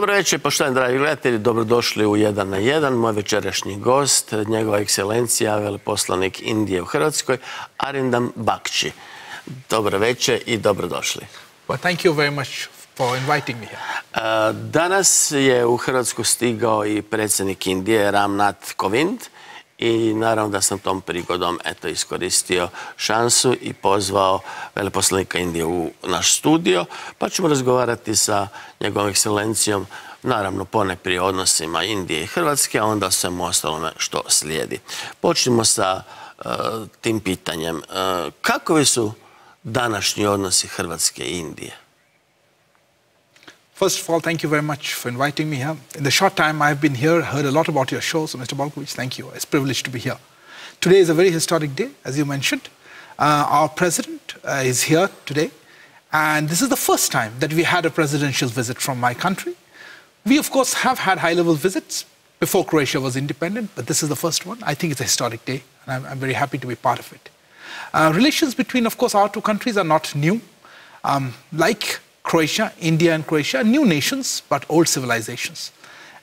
Dobro večer, poštovani dragi gledatelji, dobrodošli u 1 na 1. Moj večerašnji gost, njegova ekselencija, veleposlanik Indije u Hrvatskoj, Arindam Bagchi. Dobro večer i dobrodošli. Well, thank you very much for inviting me here. Danas je u Hrvatsku stigao i predsjednik Indije, Nath Kovind, i naravno da sam tom prigodom iskoristio šansu i pozvao veleposlanika Indije u naš studio, pa ćemo razgovarati sa njegovom ekselencijom, naravno ponajprije o odnosima Indije i Hrvatske, a onda o svemu ostalome što slijedi. Počnimo sa tim pitanjem. Kakvi su današnji odnosi Hrvatske i Indije? First of all, thank you very much for inviting me here. In the short time I've been here, heard a lot about your show, so Mr. Bolković, thank you. It's a privilege to be here. Today is a very historic day, as you mentioned. Our president is here today, and this is the first time that we had a presidential visit from my country. We, of course, have had high-level visits before Croatia was independent, but this is the first one. I think it's a historic day, and I'm very happy to be part of it. Relations between, of course, our two countries are not new. Like Croatia, India and Croatia are new nations, but old civilizations.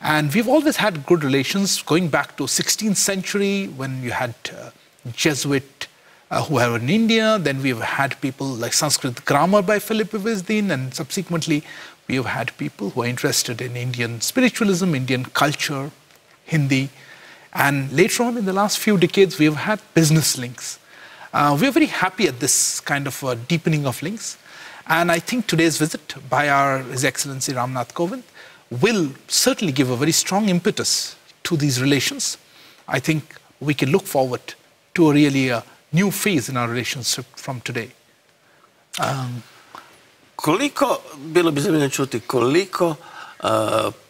And we've always had good relations going back to 16th century when you had Jesuit who were in India. Then we've had people like Sanskrit grammar by Philip Vizdin, and subsequently we've had people who are interested in Indian spiritualism, Indian culture, Hindi. And later on in the last few decades, we've had business links. We're very happy at this kind of deepening of links. And I think today's visit by His Excellency Nath Kovind will certainly give a very strong impetus to these relations. I think we can look forward to a really new phase in our relationship from today. Bilo bi zanimljivo čuti koliko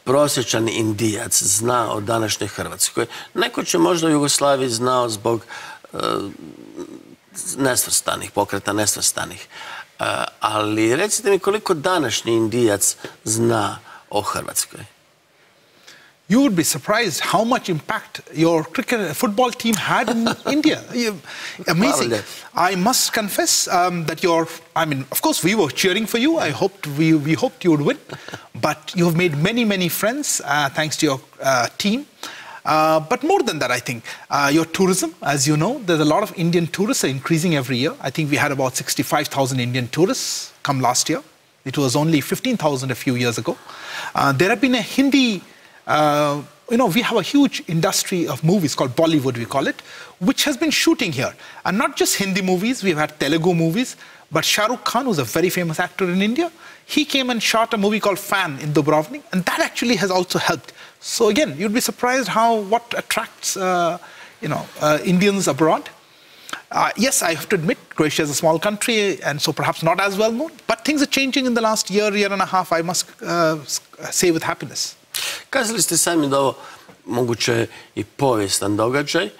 prosječan Indijac zna o današnjoj Hrvatskoj. Neko će možda u Jugoslaviji znao zbog nesvrstanih, pokreta nesvrstanih. Ali recite mi koliko današnji Indijac zna o Hrvatskoj? You would be surprised how much impact your football team had in India. Amazing. I must confess that of course we were cheering for you. We hoped you would win. But you have made many, many friends thanks to your team. But more than that, I think, your tourism, as you know, there's a lot of Indian tourists are increasing every year. I think we had about 65,000 Indian tourists come last year. It was only 15,000 a few years ago. There have been a Hindi, we have a huge industry of movies called Bollywood, we call it, which has been shooting here. And not just Hindi movies, we've had Telugu movies, but Shah Rukh Khan, who's a very famous actor in India, he came and shot a movie called Fan in Dubrovnik, and that actually has also helped. So again, you'd be surprised what attracts Indians abroad. Yes, I have to admit, Croatia is a small country, and so perhaps not as well known, but things are changing in the last year and a half, I must say with happiness. Kazali ste sami da ovo moguće i povijestan događaj.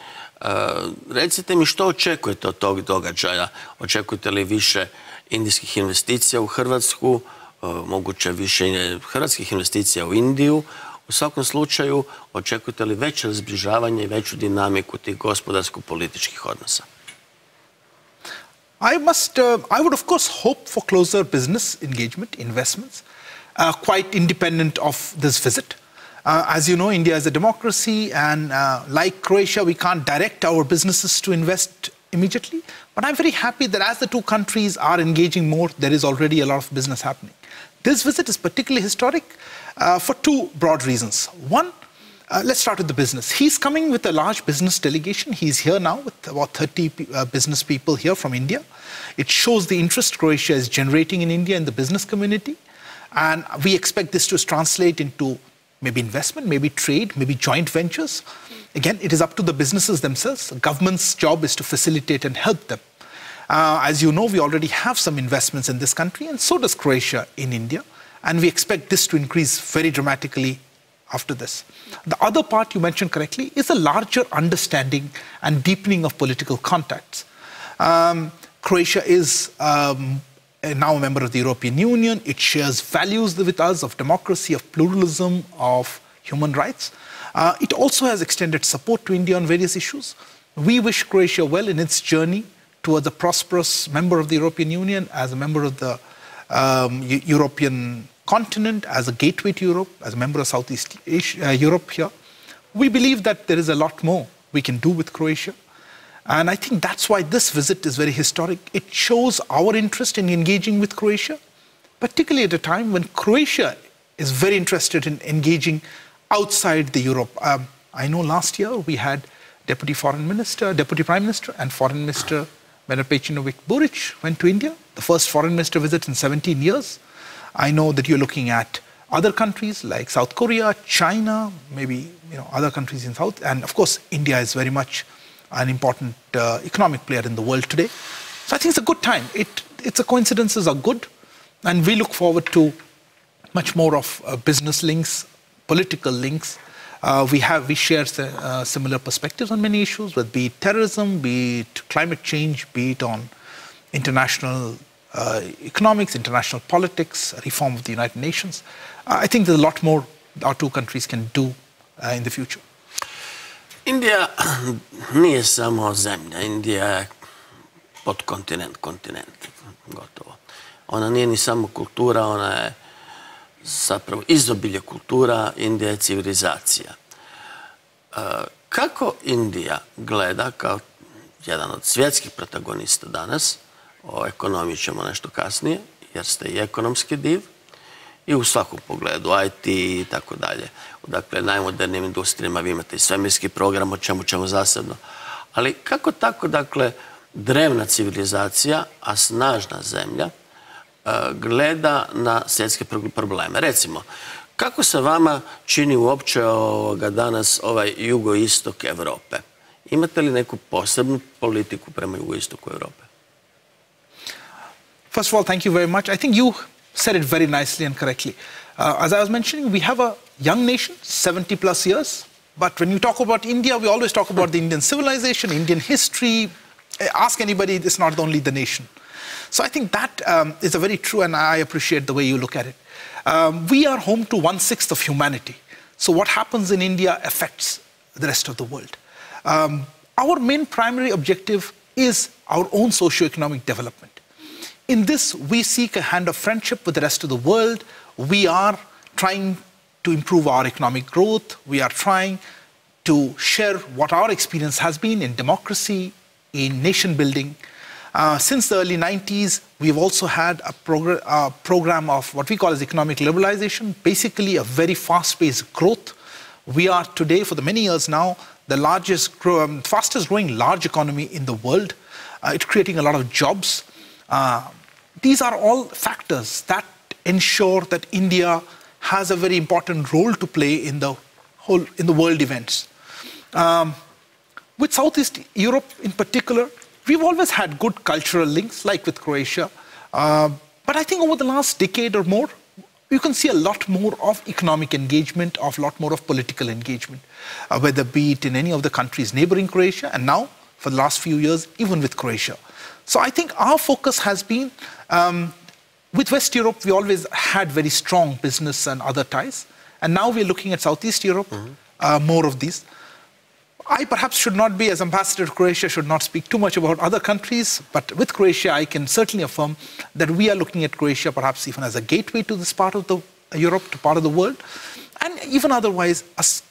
Recite mi što očekujete od tog događaja? Očekujete li više indijskih investicija u Hrvatsku, moguće više hrvatskih investicija u Indiju? U svakom slučaju, očekujete li veće zbližavanje i veću dinamiku tih gospodarsko-političkih odnosa? I would of course hope for closer business engagement, investments, quite independent of this visit. As you know, India is a democracy, and like Croatia, we can't direct our businesses to invest immediately. But I'm very happy that as the two countries are engaging more, there is already a lot of business happening. This visit is particularly historic for two broad reasons. One, let's start with the business. He's coming with a large business delegation. He's here now with about 30 business people here from India. It shows the interest Croatia is generating in India in the business community. And we expect this to translate into maybe investment, maybe trade, maybe joint ventures. Again, it is up to the businesses themselves. The government's job is to facilitate and help them. As you know, we already have some investments in this country, and so does Croatia in India. And we expect this to increase very dramatically after this. The other part you mentioned correctly is a larger understanding and deepening of political contacts. Croatia is now a member of the European Union. It shares values with us of democracy, of pluralism, of human rights. It also has extended support to India on various issues. We wish Croatia well in its journey towards a prosperous member of the European Union, as a member of the European continent, as a gateway to Europe, as a member of Southeast Asia, Europe here, we believe that there is a lot more we can do with Croatia. And I think that's why this visit is very historic. It shows our interest in engaging with Croatia, particularly at a time when Croatia is very interested in engaging outside the Europe. I know last year we had Deputy Prime Minister and Foreign Minister Veleposlanikom Burić went to India, the first foreign minister visit in 17 years. I know that you're looking at other countries like South Korea, China, maybe other countries in South, and of course India is very much an important economic player in the world today. So I think it's a good time. Its coincidences are good, and we look forward to much more of business links, political links. We share similar perspectives on many issues, whether be it terrorism, be it climate change, be it on international economics, international politics, reform of the United Nations. I think there's a lot more our two countries can do in the future. Indija nije samo zemlja, Indija je podkontinent, gotovo. Ona nije ni samo kultura, ona je zapravo izobilje kultura, Indija je civilizacija. Kako Indija gleda kao jedan od svjetskih protagonista danas, o ekonomiji ćemo nešto kasnije, jer ste i ekonomski div, i u svakom pogledu, IT i tako dalje. Dakle, najmodernijim industrijama vi imate i svemirski program, o čemu ćemo zasebno. Ali kako tako, dakle, drevna civilizacija, a snažna zemlja, gleda na svjetske probleme? Recimo, kako se vama čini uopće danas ovaj jugoistok Europe? Imate li neku posebnu politiku prema jugoistoku Europe? First of all, thank you very much. I think you said it very nicely and correctly. As I was mentioning, we have a young nation, 70 plus years. But when you talk about India, we always talk about the Indian civilization, Indian history. Ask anybody, it's not only the nation. So I think that is a very true, and I appreciate the way you look at it. We are home to 1/6 of humanity. So what happens in India affects the rest of the world. Our main primary objective is our own socio-economic development. In this, we seek a hand of friendship with the rest of the world. We are trying to improve our economic growth. We are trying to share what our experience has been in democracy, in nation building. Since the early 90s, we've also had a program of what we call as economic liberalization, basically a very fast-paced growth. We are today, for the many years now, the fastest growing large economy in the world. It's creating a lot of jobs. These are all factors that ensure that India has a very important role to play in the world events. With Southeast Europe in particular, we've always had good cultural links, like with Croatia. But I think over the last decade or more, you can see a lot more of economic engagement, a lot more of political engagement, whether be it in any of the countries neighboring Croatia, and now, for the last few years, even with Croatia. So I think our focus has been, with West Europe, we always had very strong business and other ties. And now we're looking at Southeast Europe, more of these. I perhaps should not be, as ambassador to Croatia, should not speak too much about other countries. But with Croatia, I can certainly affirm that we are looking at Croatia perhaps even as a gateway to this part of Europe, to part of the world. And even otherwise,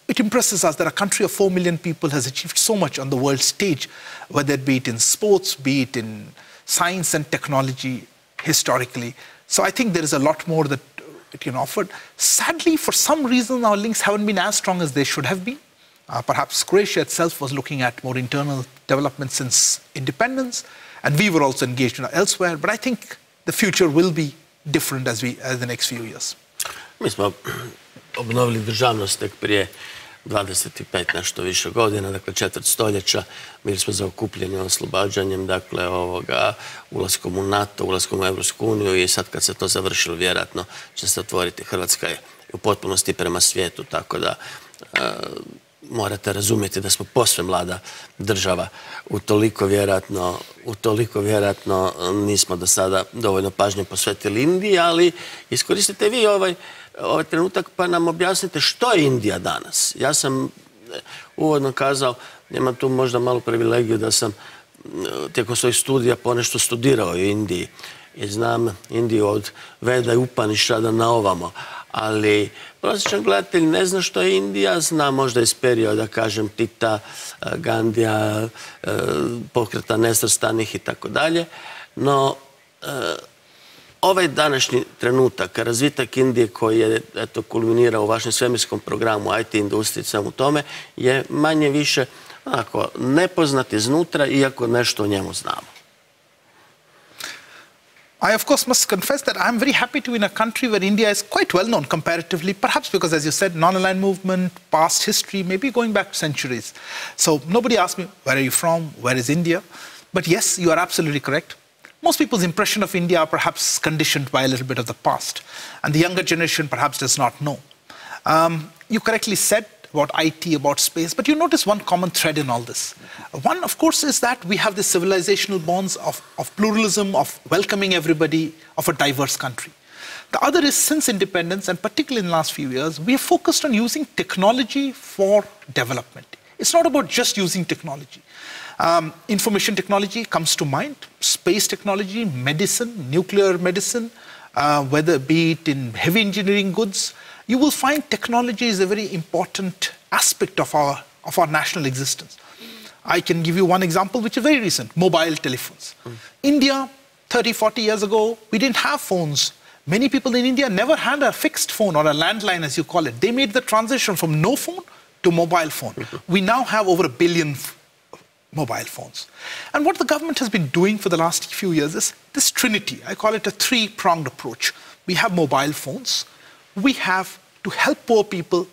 it impresses us that a country of 4 million people has achieved so much on the world stage, whether it be it in sports, be it in science and technology historically. So I think there is a lot more that it can offer. Sadly, for some reason, our links haven't been as strong as they should have been. Perhaps Croatia itself was looking at more internal development since independence, and we were also engaged elsewhere. But I think the future will be different as the next few years. Mi smo obnovili državnost tek prije 25 nešto više godina, dakle četvrt stoljeća. Bili smo zaokupljeni oslobađanjem, dakle ulaskom u NATO, ulaskom u Europsku uniju, i sad kad se to završilo, vjerojatno će se otvoriti. Hrvatska je u potpunosti prema svijetu, tako da morate razumjeti da smo posve mlada država. Utoliko vjerojatno nismo do sada dovoljno pažnje posvetili Indiji, ali iskoristite vi ovaj trenutak pa nam objasnite što je Indija danas. Ja sam uvodno kazao, imam tu možda malu privilegiju da sam tijekom svojih studija ponešto studirao u Indiji i znam Indiju od Veda i Upanišada na ovamo, ali prosječan gledatelj ne zna što je Indija, zna možda iz perioda, kažem, Tita, Gandija, pokreta nesvrstanih i tako dalje, no ovaj današnji trenutak, razvitak Indije koji je kulminirao u vašem svemirskom programu IT industriji, u tome, je manje više nepoznat iznutra, iako nešto o njemu znamo. I, of course, must confess that I'm very happy to be in a country where India is quite well known comparatively, perhaps because, as you said, non-aligned movement, past history, maybe going back centuries. So nobody asked me, where are you from? Where is India? But yes, you are absolutely correct. Most people's impression of India are perhaps conditioned by a little bit of the past, and the younger generation perhaps does not know. You correctly said about IT, about space, but you notice one common thread in all this. One, of course, is that we have the civilizational bonds of pluralism, of welcoming everybody, of a diverse country. The other is, since independence, and particularly in the last few years, we have focused on using technology for development. It's not about just using technology. Information technology comes to mind, space technology, medicine, nuclear medicine, whether be it in heavy engineering goods. You will find technology is a very important aspect of our national existence. I can give you one example which is very recent, mobile telephones. India, 30, 40 years ago, we didn't have phones. Many people in India never had a fixed phone or a landline, as you call it. They made the transition from no phone to mobile phone. We now have over 1 billion mobile phones. And what the government has been doing for the last few years is this trinity. I call it a three-pronged approach. We have mobile phones. We have, to help poor people,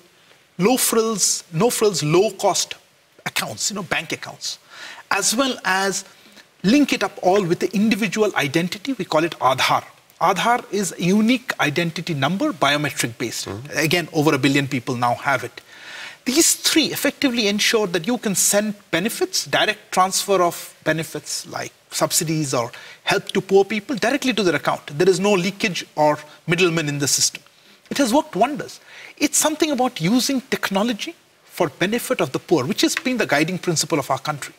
low frills, no frills, low-cost accounts, bank accounts, as well as link it up all with the individual identity. We call it Aadhaar. Aadhaar is a unique identity number, biometric-based. Again, over 1 billion people now have it. These three effectively ensure that you can send benefits, direct transfer of benefits like subsidies or help to poor people directly to their account. There is no leakage or middlemen in the system. It has worked wonders. It's something about using technology for benefit of the poor, which has been the guiding principle of our country.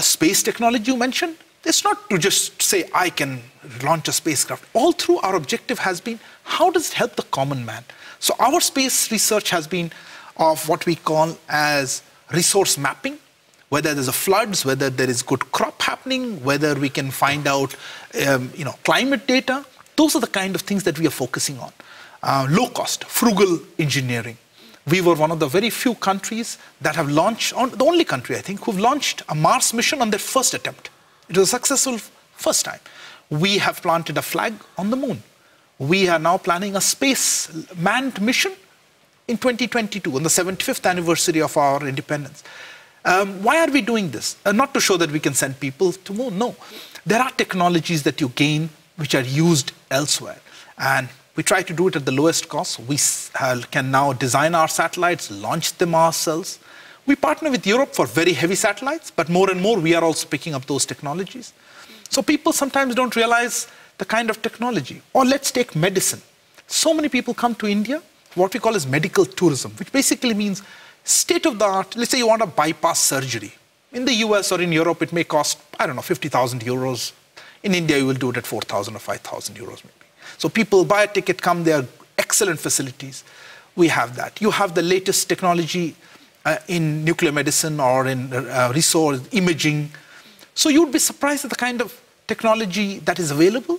Space technology you mentioned, it's not to just say, I can launch a spacecraft. All through our objective has been, how does it help the common man? So our space research has been of what we call as resource mapping, whether there's a floods, whether there is good crop happening, whether we can find out climate data. Those are the kind of things that we are focusing on. Low cost, frugal engineering. We were one of the very few countries that have launched, the only country I think, who've launched a Mars mission on their first attempt. It was a successful first time. We have planted a flag on the moon. We are now planning a space manned mission in 2022, on the 75th anniversary of our independence. Why are we doing this? Not to show that we can send people to moon, no. There are technologies that you gain which are used elsewhere. And we try to do it at the lowest cost. We can now design our satellites, launch them ourselves. We partner with Europe for very heavy satellites, but more and more we are also picking up those technologies. So people sometimes don't realize the kind of technology. Or let's take medicine. So many people come to India, what we call as medical tourism, which basically means state-of-the-art. Let's say you want a bypass surgery. In the US or in Europe, it may cost, 50,000 euros. In India, you will do it at 4,000 or 5,000 euros maybe. So people buy a ticket, come, there are excellent facilities. We have that. You have the latest technology in nuclear medicine or in resource imaging. So you'd be surprised at the kind of technology that is available.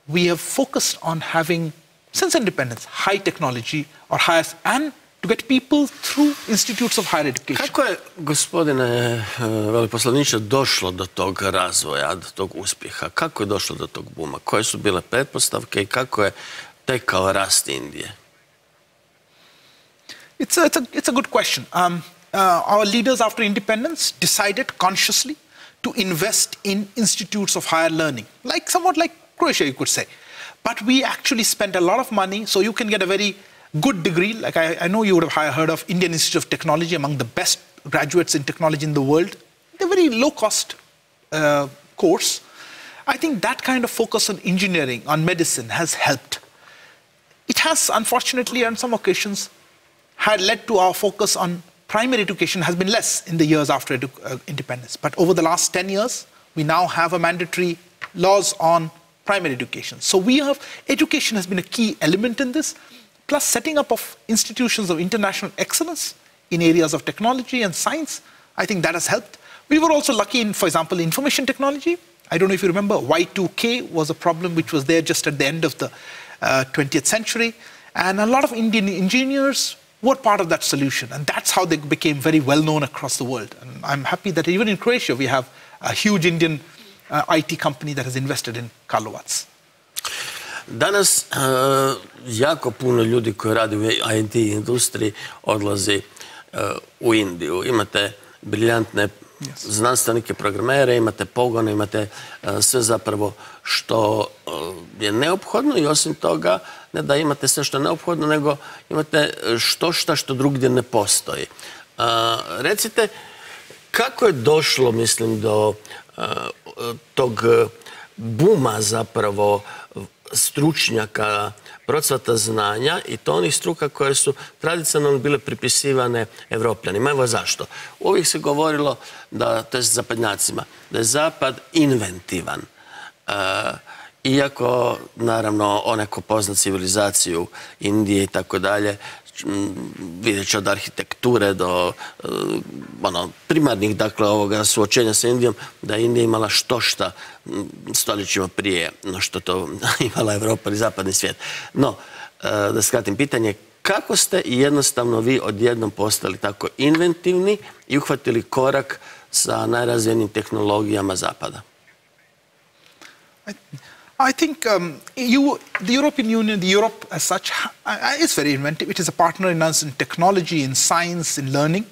We have focused on having, since independence, high technology or highest, and to get people through institutes of higher education. Kako je, gospodine veleposlaniče, došlo do tog razvoja, do tog uspjeha? Kako je došlo do tog buma? Koje su bile pretpostavke i kako je tekao rast Indije? It's a good question. Our leaders after independence decided consciously to invest in institutes of higher learning, somewhat like Croatia, you could say. But we actually spent a lot of money, so you can get a very good degree. Like I know you would have heard of Indian Institute of Technology, among the best graduates in technology in the world. They're very low-cost course. I think that kind of focus on engineering, on medicine, has helped. It has, unfortunately, on some occasions, had led to our focus on primary education has been less in the years after independence. But over the last 10 years, we now have a mandatory laws on primary education. So education has been a key element in this, plus setting up of institutions of international excellence in areas of technology and science. I think that has helped. We were also lucky in, for example, information technology. I don't know if you remember, Y2K was a problem which was there just at the end of the 20th century. And a lot of Indian engineers were part of that solution. And that's how they became very well known across the world. And I'm happy that even in Croatia, we have a huge Indian IT company that has invested in Karlovac. Danas jako puno ljudi koji rade u IT industriji odlazi u Indiju. Imate briljantne znanstvenike, programere, imate pogone, imate sve zapravo što je neophodno i osim toga ne da imate sve što je neophodno, nego imate što drugdje ne postoji. Recite, kako je došlo, mislim, do tog buma zapravo stručnjaka, procvata znanja i to onih struka koje su tradicionalno bile pripisivane Evropljanima. Evo zašto. Uvijek se govorilo da, to je zapadnjacima, da je Zapad inventivan. Iako, naravno, onaj ko pozna civilizaciju Indije i tako dalje, vidjet će od arhitekture do primarnih, dakle, ovoga suočenja sa Indijom, da je Indija imala štošta stoljećima prije no što to imala Evropa ili zapadni svijet. No, da skratim pitanje, kako ste jednostavno vi odjednom postali tako inventivni i uhvatili korak sa najrazvijenijim tehnologijama Zapada? I think the European Union, Europe as such, is very inventive. It is a partner in us in technology, in science, in learning.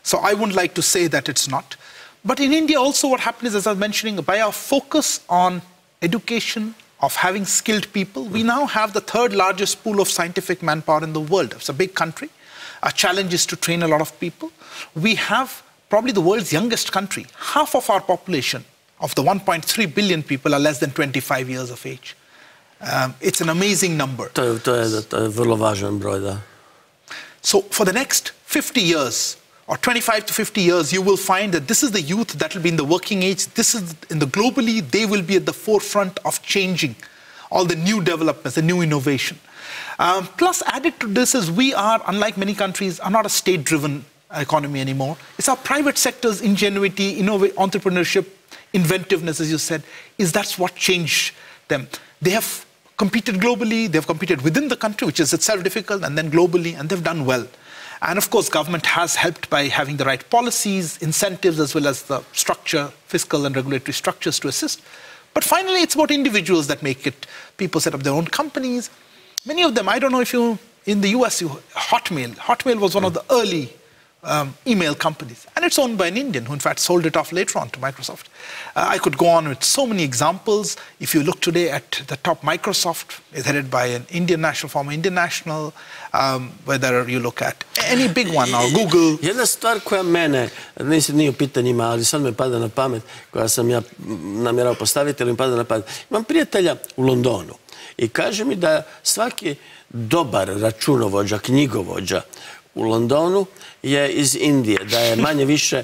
So I wouldn't like to say that it's not. But in India also what happened is, as I was mentioning, by our focus on education, of having skilled people, we now have the third largest pool of scientific manpower in the world. It's a big country. Our challenge is to train a lot of people. We have probably the world's youngest country. Half of our population, of the 1.3 billion people, are less than 25 years of age. It's an amazing number. To je vrlo važan broj, da. So for the next 50 years, or 25 to 50 years, you will find that this is the youth that will be in the working age. This is globally, they will be at the forefront of changing all the new developments, the new innovation. Plus, added to this is we are, unlike many countries, are not a state-driven economy anymore. It's our private sector's ingenuity, entrepreneurship, inventiveness, as you said, that's what changed them. They have competed globally, they've competed within the country, which is itself difficult, and then globally, and they've done well. And of course, government has helped by having the right policies, incentives, as well as the structure, fiscal and regulatory structures to assist. But finally, it's about individuals that make it. People set up their own companies. Many of them, I don't know if you, in the US, Hotmail was one of the early email companies. And it's owned by an Indian who, in fact, sold it off later on to Microsoft. I could go on with so many examples. If you look today at the top, Microsoft is headed by an Indian national, former Indian national, whether you look at any big one, or Google. Jedna stvar koja mene, nije u pitanjima, ali sad me pada na pamet, koja sam ja namjerao postaviti, ali mi pada na pamet. Imam prijatelja u Londonu i kaže mi da svaki dobar računovođa, knjigovođa u Londonu je iz Indije, da je manje više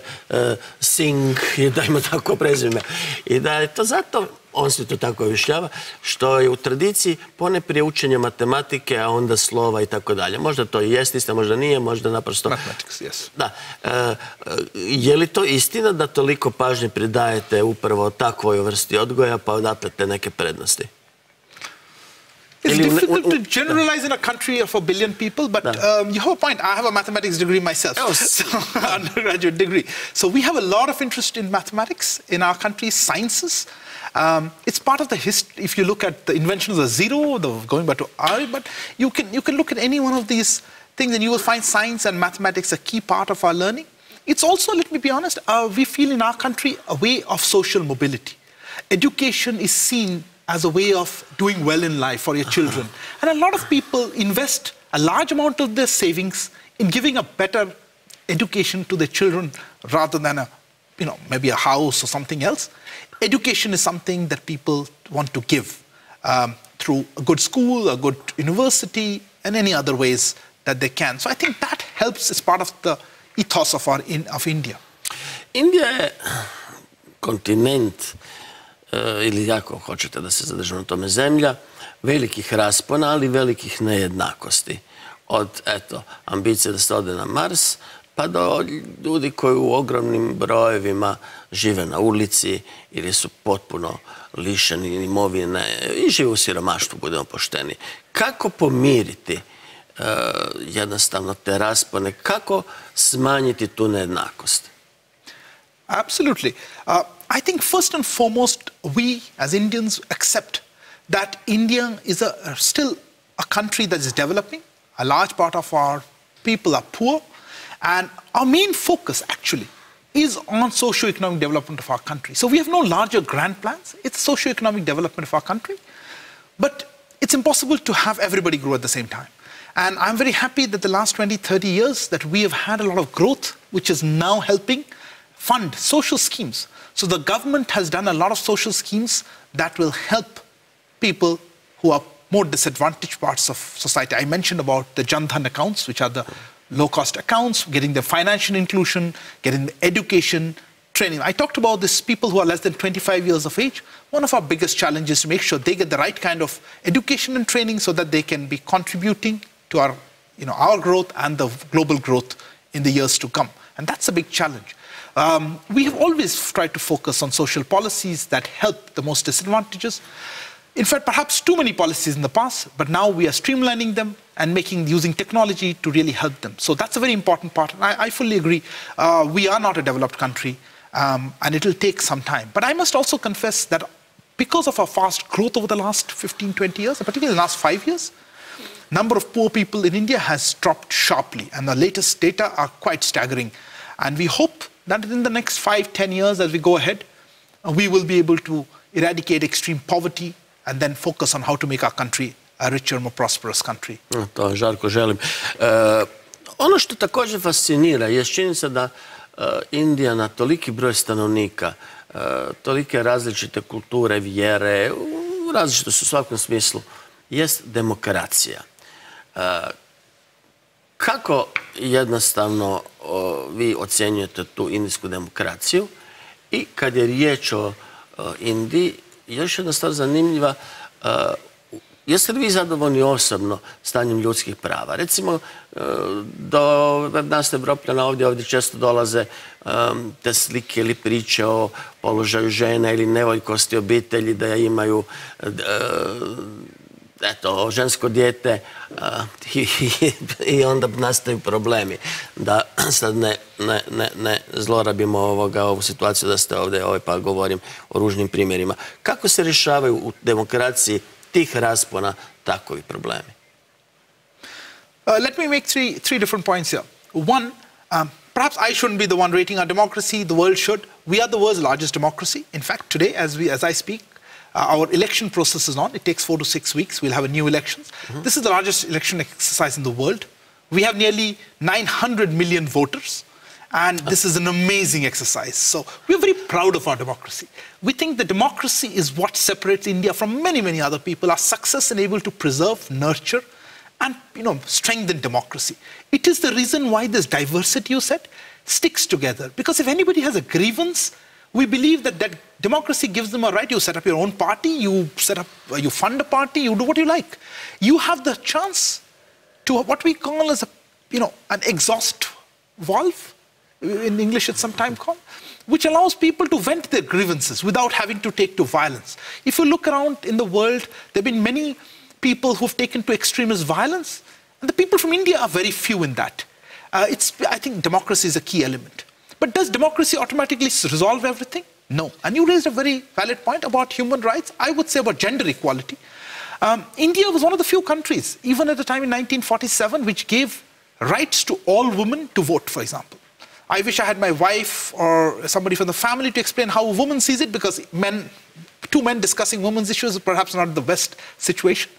Singh, da ima tako prezime. I da je to zato, on se to tako objašnjava, što je u tradiciji poneprije učenje matematike, a onda slova i tako dalje. Možda to i jest istina, možda nije, možda naprosto... Mathematics, yes. Da. Je li to istina da toliko pažnje pridajete upravo takvoj vrsti odgoja, pa odatle te neke prednosti? It's difficult to generalize in a country of 1 billion people, but you have a point. I have a mathematics degree myself, so undergraduate degree. So we have a lot of interest in mathematics in our country, sciences. It's part of the history. If you look at the invention of the zero, going back to R, but you can look at any one of these things and you will find science and mathematics a key part of our learning. It's also, let me be honest, we feel in our country a way of social mobility. Education is seen as a way of doing well in life for your children. And a lot of people invest a large amount of their savings in giving a better education to their children rather than maybe a house or something else. Education is something that people want to give through a good school, a good university, and any other ways that they can. So I think that helps as part of the ethos of India. Indija je kontinent ili ako hoćete da se zadržimo na tome, zemlja velikih raspona, ali velikih nejednakosti. Od, eto, ambicije da se ode na Mars, pa do ljudi koji u ogromnim brojevima žive na ulici ili su potpuno lišeni imovine i žive u siromaštvu, budemo pošteni. Kako pomiriti jednostavno te raspone, kako smanjiti tu nejednakost? Absolutely. I think first and foremost, we as Indians accept that India is still a country that is developing. A large part of our people are poor. And our main focus, actually, is on socio-economic development of our country. So we have no larger grand plans. It's socio-economic development of our country. But it's impossible to have everybody grow at the same time. And I'm very happy that the last 20, 30 years that we have had a lot of growth, which is now helping fund social schemes. So the government has done a lot of social schemes that will help people who are more disadvantaged parts of society. I mentioned about the Jan Dhan accounts, which are the low-cost accounts, getting the financial inclusion, getting the education, training. I talked about these people who are less than 25 years of age. One of our biggest challenges is to make sure they get the right kind of education and training so that they can be contributing to our growth and the global growth in the years to come. And that's a big challenge. We have always tried to focus on social policies that help the most disadvantaged. In fact, perhaps too many policies in the past, but now we are streamlining them and using technology to really help them. So that's a very important part. And I fully agree. We are not a developed country, and it will take some time. But I must also confess that because of our fast growth over the last 15, 20 years, and particularly the last 5 years, number of poor people in India has dropped sharply. And the latest data are quite staggering. And we hope that in the next 5, 10 years, as we go ahead, we will be able to eradicate extreme poverty and then focus on how to make our country a richer, more prosperous country. To žarko želim. Ono što također fascinira je činjenica da Indija na toliki broj stanovnika, tolike različite kulture, vjere, različite su u svakom smislu, jest demokracija. Kako jednostavno vi ocjenjujete tu indijsku demokraciju i kad je riječ o Indiji, još jedna stvar zanimljiva, jeste li vi zadovoljni osobno stanjem ljudskih prava? Recimo, do nas Evropljana ovdje često dolaze te slike ili priče o položaju žena ili nevoljkosti obitelji da imaju žensko dijete i onda nastaju problemi. Da sad ne zlorabimo ovu situaciju da ste ovdje, pa govorim o ružnim primjerima. Kako se rješavaju u demokraciji tih raspona takovi problemi? Let me make three different points here. One, perhaps I shouldn't be the one rating our democracy, the world should. We are the world's largest democracy. In fact, today, as I speak, our election process is on. It takes 4 to 6 weeks. We'll have a new elections. This is the largest election exercise in the world. We have nearly 900 million voters. And this is an amazing exercise. So we're very proud of our democracy. We think that democracy is what separates India from many, many other people. Our success in able to preserve, nurture, and strengthen democracy. It is the reason why this diversity, you said, sticks together. Because if anybody has a grievance, we believe that democracy gives them a right. You set up your own party, you fund a party, you do what you like. You have the chance to what we call as an exhaust valve. In English it's sometimes called, which allows people to vent their grievances without having to take to violence. If you look around in the world, there have been many people who've taken to extremist violence, and the people from India are very few in that. I think democracy is a key element. But does democracy automatically resolve everything? No. And you raised a very valid point about human rights. I would say about gender equality. India was one of the few countries, even at the time in 1947, which gave rights to all women to vote, for example. I wish I had my wife or somebody from the family to explain how a woman sees it, because two men discussing women's issues is perhaps not the best situation.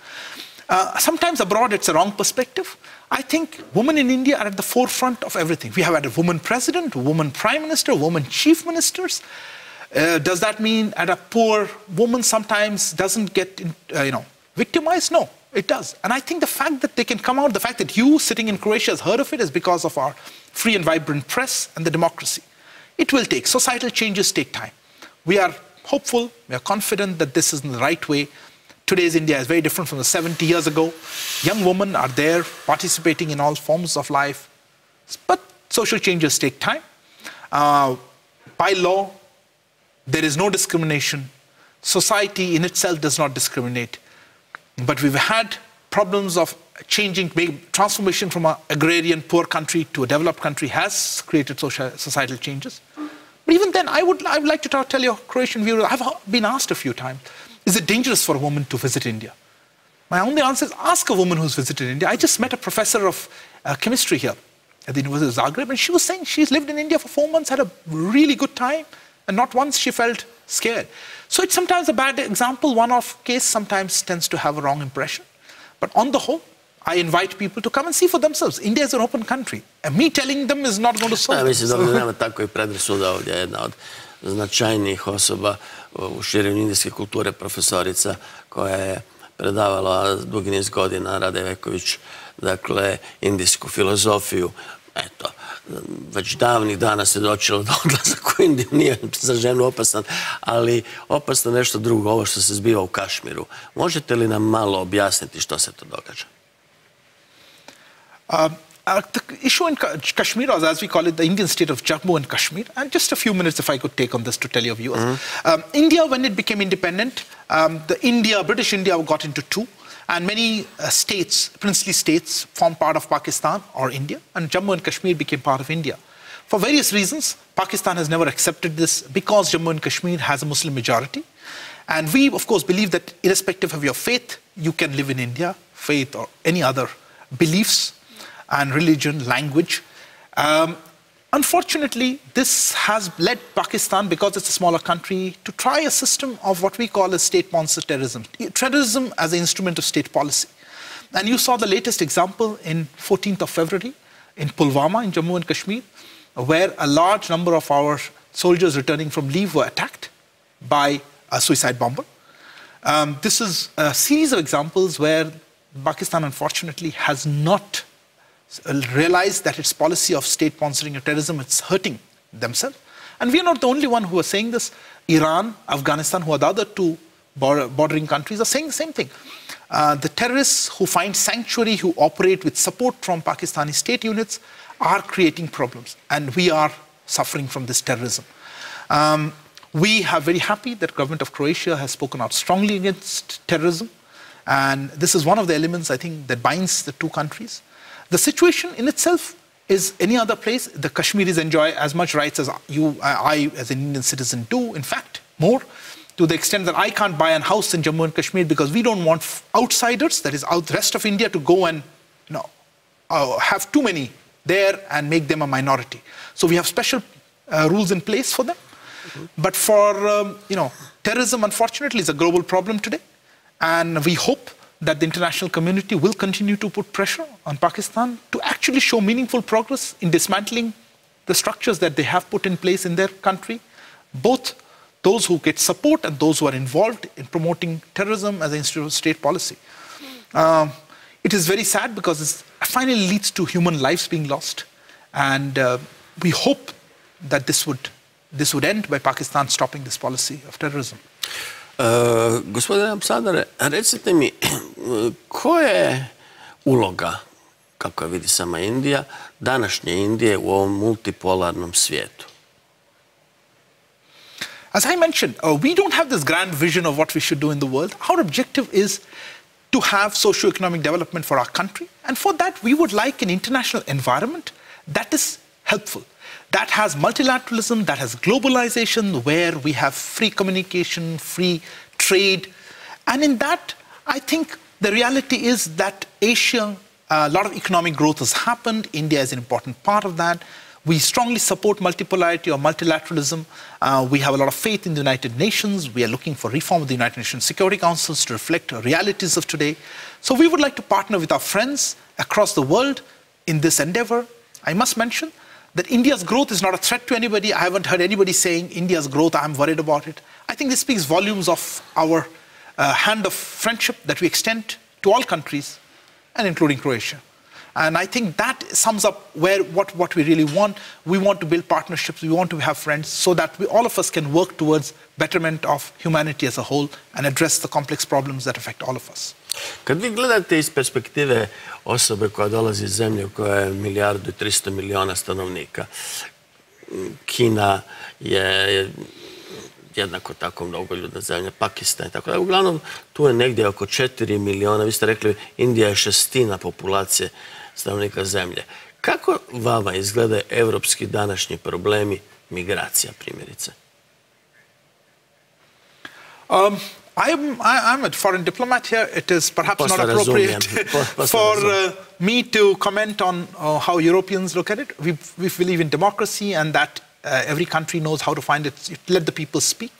Sometimes abroad it's a wrong perspective. I think women in India are at the forefront of everything. We have had a woman president, a woman prime minister, women chief ministers. Does that mean that a poor woman sometimes doesn't get victimized? No, it does. And I think the fact that they can come out, the fact that you sitting in Croatia has heard of it, is because of our free and vibrant press and the democracy. It will take. Societal changes take time. We are hopeful, we are confident that this is the right way. Today's India is very different from the 70 years ago. Young women are there participating in all forms of life. But social changes take time. By law, there is no discrimination. Society in itself does not discriminate. But we've had problems of changing, transformation from an agrarian poor country to a developed country has created societal changes. But even then, I would like to tell your Croatian viewers, I've been asked a few times, is it dangerous for a woman to visit India? My only answer is ask a woman who's visited India. I just met a professor of chemistry here at the University of Zagreb, and she was saying she's lived in India for 4 months, had a really good time, and not once she felt scared. So it's sometimes a bad example. One-off case sometimes tends to have a wrong impression. But on the whole, I invite people to come and see for themselves. India is an open country. And me telling them is not going to solve it. Mislim da nema tako i predrasuda ovdje. Jedna od značajnijih osoba u širenju indijske kulture, profesorica koja je predavala dugi niz godina, Rade Veković, dakle, indijsku filozofiju. Eto, već davnih dana se dočelo da odlazak u Indiju nije za ženu opasan, ali opasno nešto drugo, ovo što se zbiva u Kašmiru. Možete li nam malo objasniti što se to događa? The issue in Kashmir, or as we call it, the Indian state of Jammu and Kashmir, and just a few minutes if I could take on this to tell your viewers. India, when it became independent, British India got into two, and many states, princely states, formed part of Pakistan or India, and Jammu and Kashmir became part of India. For various reasons, Pakistan has never accepted this because Jammu and Kashmir has a Muslim majority. And we, of course, believe that irrespective of your faith, you can live in India, faith or any other beliefs and religion, language. Unfortunately, this has led Pakistan, because it's a smaller country, to try a system of what we call as state-sponsored terrorism. Terrorism as an instrument of state policy. And you saw the latest example in 14th of February in Pulwama in Jammu and Kashmir, where a large number of our soldiers returning from leave were attacked by a suicide bomber. This is a series of examples where Pakistan, unfortunately, has not realized that its policy of state sponsoring of terrorism is hurting themselves. And we are not the only one who are saying this. Iran, Afghanistan, who are the other two bordering countries, are saying the same thing. The terrorists who find sanctuary, who operate with support from Pakistani state units, are creating problems. And we are suffering from this terrorism. We are very happy that the government of Croatia has spoken out strongly against terrorism. And this is one of the elements, I think, that binds the two countries. The situation in itself is any other place. The Kashmiris enjoy as much rights as I as an Indian citizen do, in fact, more, to the extent that I can't buy a house in Jammu and Kashmir because we don't want outsiders, that is the rest of India, to go and have too many there and make them a minority. So we have special rules in place for them. But for, terrorism, unfortunately, is a global problem today. And we hope that the international community will continue to put pressure on Pakistan to actually show meaningful progress in dismantling the structures that they have put in place in their country, both those who get support and those who are involved in promoting terrorism as an instrument of state policy. It is very sad because it finally leads to human lives being lost. And we hope that this would end by Pakistan stopping this policy of terrorism. Gospodine ambasadore, recite mi, koja je uloga, kako je vidi sama Indija, današnje Indije u ovom multipolarnom svijetu? As I mentioned, we don't have this grand vision of what we should do in the world. Our objective is to have socio-economic development for our country. And for that, we would like an international environment that is helpful, that has multilateralism, that has globalization, where we have free communication, free trade. And in that, I think the reality is that Asia, a lot of economic growth has happened. India is an important part of that. We strongly support multipolarity or multilateralism. We have a lot of faith in the United Nations. We are looking for reform of the United Nations Security Councils to reflect the realities of today. So we would like to partner with our friends across the world in this endeavor. I must mention that India's growth is not a threat to anybody. I haven't heard anybody saying India's growth, I'm worried about it. I think this speaks volumes of our hand of friendship that we extend to all countries, and including Croatia. And I think that sums up what we really want. We want to build partnerships, we want to have friends, so that all of us can work towards betterment of humanity as a whole and address the complex problems that affect all of us. Kad vi gledate iz perspektive osobe koja dolazi iz zemlje u kojoj je 1.300.000.000 stanovnika, Kina je jednako tako mnogoljudna zemlja, Pakistan i tako da. Uglavnom, tu je negdje oko 4 miliona. Vi ste rekli, Indija je 1/6 populacije stanovnika zemlje. Kako vama izgledaju evropski današnji problemi migracija, primjerice? I'm a foreign diplomat here. It is perhaps not appropriate for me to comment on how Europeans look at it. We believe in democracy and that every country knows how to find it. Let the people speak.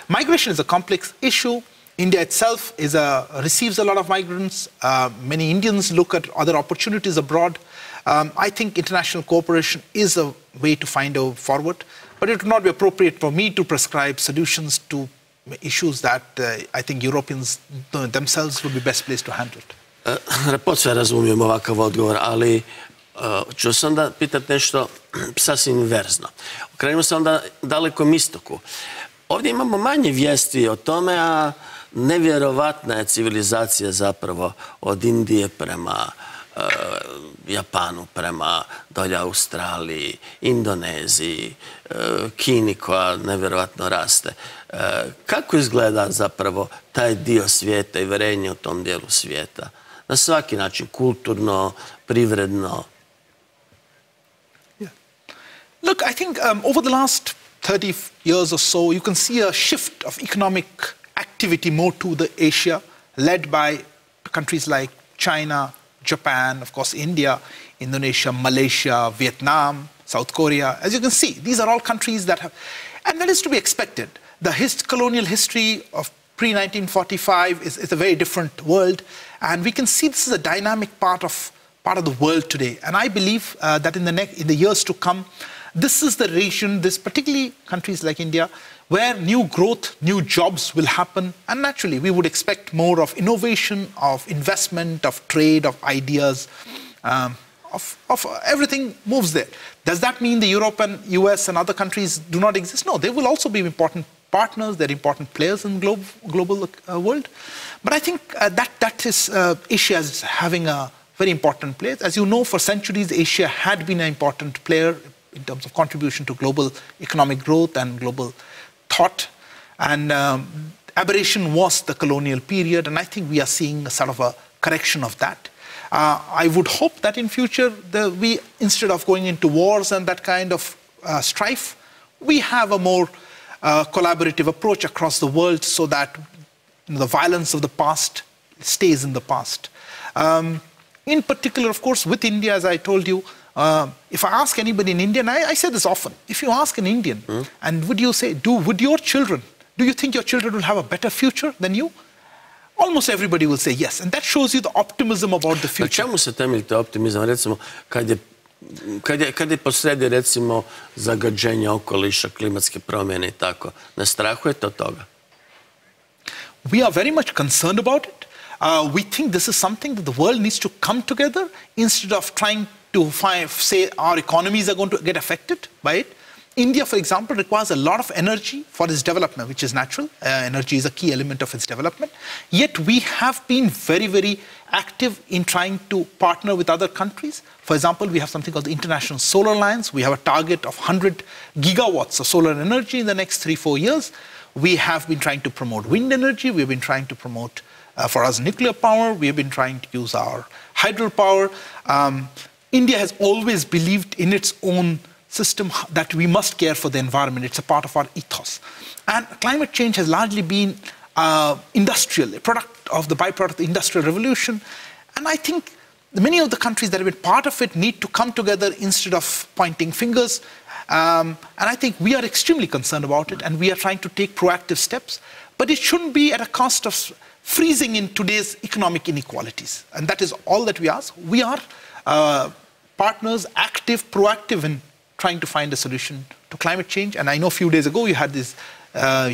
Migration is a complex issue. India itself receives a lot of migrants. Many Indians look at other opportunities abroad. I think international cooperation is a way to find a forward, but it would not be appropriate for me to prescribe solutions to issues that I think Europeans themselves would be best placed to handle it. Posve razumijem ovakav odgovor, ali ću se onda pitati nešto sasvim inverzno. Okrenimo se onda dalekom istoku. Ovdje imamo manje vijesti o tome, a nevjerovatna je civilizacija zapravo od Indije prema Japanu, prema dolje Australiji, Indoneziji, Kini koja nevjerojatno raste. Kako izgleda zapravo taj dio svijeta i vjerenje u tom dijelu svijeta? Na svaki način, kulturno, privredno. Look, I think over the last 30 years or so, you can see a shift of economic activity more to the Asia, led by countries like China, Japan, of course, India, Indonesia, Malaysia, Vietnam, South Korea. As you can see, these are all countries that have, and that is to be expected. The colonial history of pre-1945 is a very different world, and we can see this is a dynamic part of the world today. And I believe that in the years to come, this is the region, particularly countries like India, where new growth, new jobs will happen. And naturally, we would expect more of innovation, of investment, of trade, of ideas, of everything moves there. Does that mean the Europe and US and other countries do not exist? No, they will also be important partners. They're important players in the global world. But I think that is Asia is having a very important place. As you know, for centuries, Asia had been an important player in terms of contribution to global economic growth and global thought. And aberration was the colonial period, and I think we are seeing a sort of a correction of that. I would hope that in future, instead of going into wars and that kind of strife, we have a more collaborative approach across the world so that the violence of the past stays in the past. In particular, of course, with India, as I told you, if I ask anybody in India, and I say this often, if you ask an Indian, and would you say, do you think your children will have a better future than you? Almost everybody will say yes, and that shows you the optimism about the future. Na čemu se temeljite optimizam, recimo, kad je posredi, recimo, zagađenje okoliša, klimatske promjene i tako? Ne strahujete od toga? We are very much concerned about it. We think this is something that the world needs to come together instead of trying to say our economies are going to get affected by it. India, for example, requires a lot of energy for its development, which is natural. Energy is a key element of its development. Yet we have been very, very active in trying to partner with other countries. For example, we have something called the International Solar Alliance. We have a target of 100 gigawatts of solar energy in the next 3-4 years. We have been trying to promote wind energy. We've been trying to promote, for us, nuclear power. We have been trying to use our hydropower. India has always believed in its own system that we must care for the environment. It's a part of our ethos. And climate change has largely been industrial, a byproduct of the Industrial Revolution. And I think many of the countries that have been part of it need to come together instead of pointing fingers. And I think we are extremely concerned about it, and we are trying to take proactive steps. But it shouldn't be at a cost of freezing in today's economic inequalities. And that is all that we ask. We are partners, active, proactive in trying to find a solution to climate change. And I know a few days ago you had these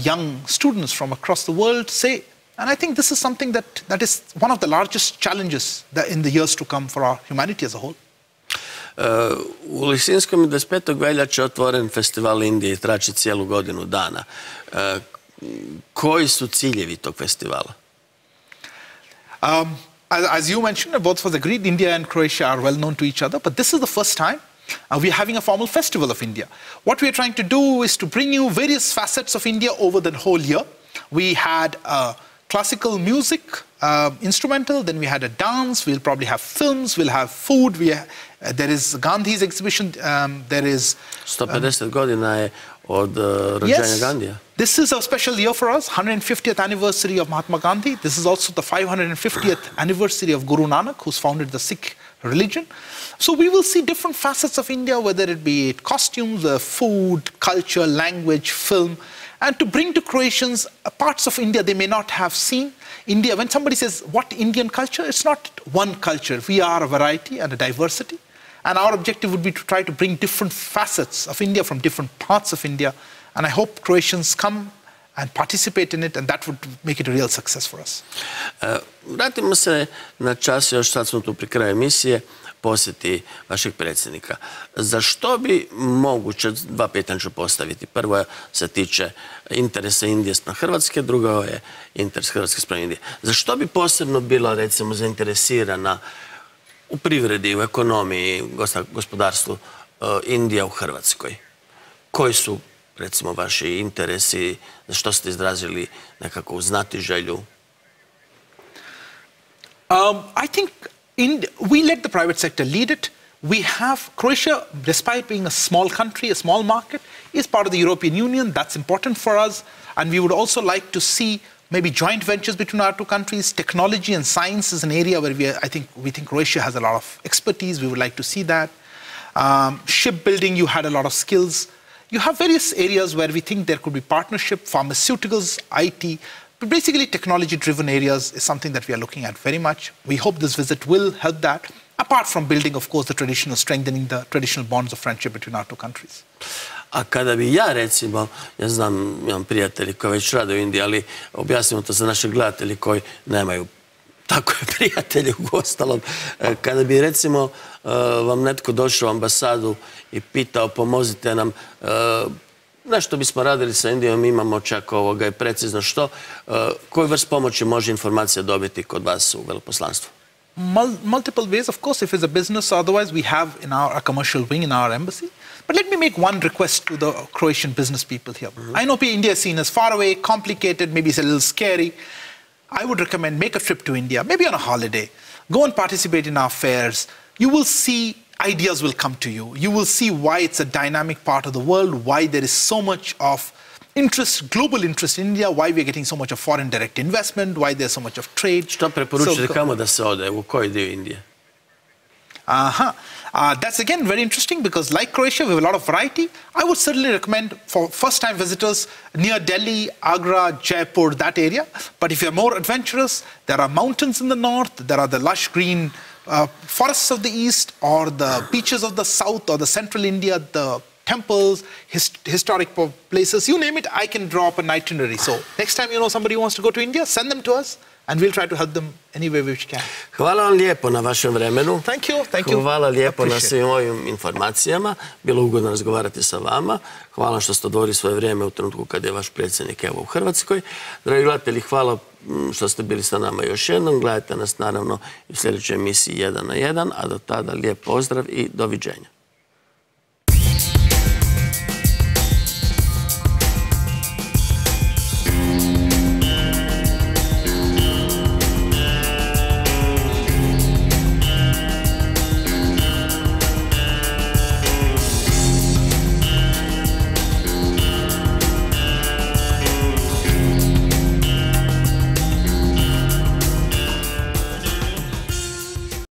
young students from across the world say, And I think this is something that is one of the largest challenges in the years to come for our humanity as a whole. U Lisinskom je 25. veljače otvoren festival Indije i trači cijelu godinu dana. Koji su ciljevi tog festivala? As you mentioned, both was agreed, India and Croatia are well known to each other, but this is the first time we are having a formal festival of India. What we are trying to do is to bring you various facets of India over the whole year. We had classical music, instrumental, then we had a dance, we'll probably have films, we'll have food, there is Gandhi's exhibition, there is... 150 godina je od rođenja Gandhija. This is a special year for us, 150th anniversary of Mahatma Gandhi. This is also the 550th anniversary of Guru Nanak, who's founded the Sikh religion. So we will see different facets of India, whether it be costumes, food, culture, language, film, and to bring to Croatians parts of India they may not have seen. India, when somebody says, what Indian culture? It's not one culture. We are a variety and a diversity. And our objective would be to try to bring different facets of India from different parts of India. And I hope Croatians come and participate in it, and that would make it a real success for us. Vratimo se na čas, još sad smo tu pri kraju emisije, posjeti vašeg predsjednika. Za što bi moguće, dva pitanja ću postaviti. Prvo se tiče interesa Indije spram Hrvatske, drugo je interes Hrvatske spram Indije. Za što bi posebno bila, recimo, zainteresirana u privredi, u ekonomiji, gospodarstvu Indija u Hrvatskoj? Koji su, recimo, vaši interesi, za što ste izrazili nekako znati želju? I think we let the private sector lead it. We have Croatia, despite being a small country, a small market, is part of the European Union. That's important for us. And we would also like to see maybe joint ventures between our two countries. Technology and science is an area where we think Croatia has a lot of expertise. We would like to see that. Shipbuilding, you had a lot of skills. You have various areas where we think there could be partnership, pharmaceuticals, IT, but basically technology-driven areas is something that we are looking at very much. We hope this visit will help that, apart from building, of course, strengthening the traditional bonds of friendship between our two countries. A kada bi ja, recimo, ja znam, imam prijatelji koji već rade u Indiji, ali objasnimo to za naše gledatelji koji nemaju takve prijatelje u ostalom. Kada bi, recimo, vam netko došao u ambasadu i pitao, pomozite nam, nešto bismo radili sa Indijom, imamo čak i precizno što, koju vrst pomoći može informacija dobiti kod vas u veleposlanstvu? Multiple ways, of course, if it's a business, otherwise we have a commercial wing in our embassy. But let me make one request to the Croatian business people here. I know India is seen as far away, complicated, maybe it's a little scary. I would recommend make a trip to India, maybe on a holiday. Go and participate in our fairs. You will see ideas will come to you. You will see why it's a dynamic part of the world, why there is so much of interest, global interest in India, why we are getting so much of foreign direct investment, why there's so much of trade. Što preporučite kamo da se ode, u koji dio Indije? That's again very interesting because like Croatia, we have a lot of variety. I would certainly recommend for first-time visitors near Delhi, Agra, Jaipur, that area. But if you're more adventurous, there are mountains in the north, there are the lush green forests of the east, or the beaches of the south, or the central India, the temples, historic places, you name it, I can draw up an itinerary. So next time you know somebody who wants to go to India, send them to us. And we'll try to help them any way we can. Hvala vam lijepo na vašem vremenu. Thank you. Hvala lijepo na svim ovim informacijama. Bilo ugodno razgovarati sa vama. Hvala što ste odvojili svoje vrijeme u trenutku kad je vaš predsjednik evo u Hrvatskoj. Dragi gledatelji, hvala što ste bili sa nama još jednom. Gledajte nas naravno i u sljedećoj emisiji 1 na 1, a do tada lijep pozdrav i doviđenja.